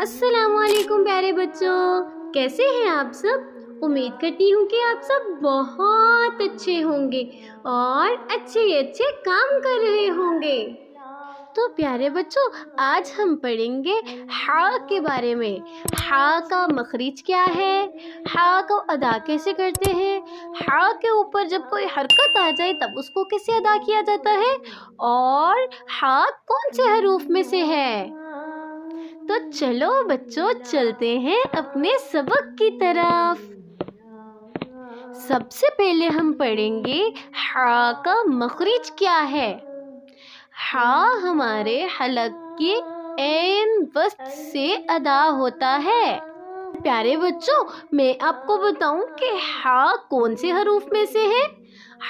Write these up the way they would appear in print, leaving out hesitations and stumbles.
السلام علیکم پیارے بچوں، کیسے ہیں آپ سب؟ امید کرتی ہوں کہ آپ سب بہت اچھے ہوں گے اور اچھے کام کر رہے ہوں گے۔ تو پیارے بچوں، آج ہم پڑھیں گے ہا کے بارے میں۔ ہا کا مخرج کیا ہے؟ ہا کو ادا کیسے کرتے ہیں؟ ہا کے اوپر جب کوئی حرکت آ جائے تب اس کو کیسے ادا کیا جاتا ہے؟ اور ہا کون سے حروف میں سے ہے؟ تو چلو بچوں، چلتے ہیں اپنے سبق کی طرف۔ سب سے پہلے ہم پڑھیں گے ہا کا مخرج کیا ہے۔ ہا ہمارے حلق کے عین وسط سے ادا ہوتا ہے۔ پیارے بچوں، میں آپ کو بتاؤں کہ ہا کون سے حروف میں سے ہے؟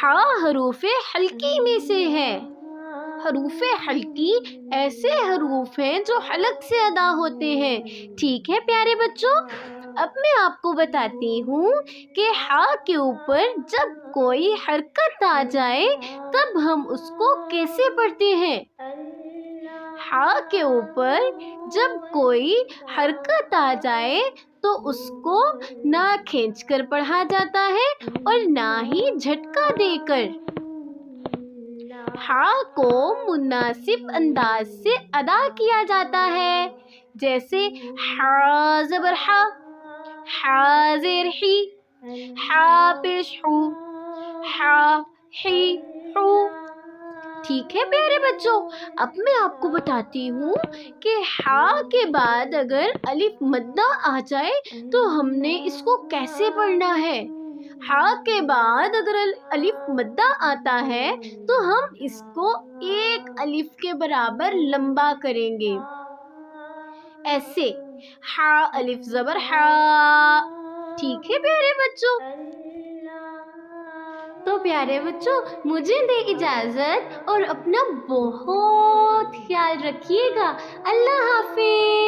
ہا حروف حلقی میں سے ہے۔ حروف حلقی ایسے حروف ہیں جو حلق سے ادا ہوتے ہیں۔ ٹھیک ہے پیارے بچوں، اب میں آپ کو بتاتی ہوں کہ ہا کے اوپر جب کوئی حرکت آ جائے تب ہم اس کو کیسے پڑھتے ہیں۔ ہا کے اوپر جب کوئی حرکت آ جائے تو اس کو نہ کھینچ کر پڑھا جاتا ہے اور نہ ہی جھٹکا دے کر۔ ہا کو مناسب انداز سے ادا کیا جاتا ہے، جیسے ہا زبر ہا، ہا زیر ہی، ہا پیش ہو، ہا ہی ہو۔ ٹھیک ہے پیارے بچوں، اب میں آپ کو بتاتی ہوں کہ ہا کے بعد اگر الف مدہ آ جائے تو ہم نے اس کو کیسے پڑھنا ہے۔ ہا کے بعد اگر الف مدہ آتا ہے تو ہم اس کو ایک الف کے برابر لمبا کریں گے، ایسے ہا الف زبر ہا۔ ٹھیک ہے پیارے بچوں، تو پیارے بچوں مجھے دے اجازت اور اپنا بہت خیال رکھیے گا۔ اللہ حافظ۔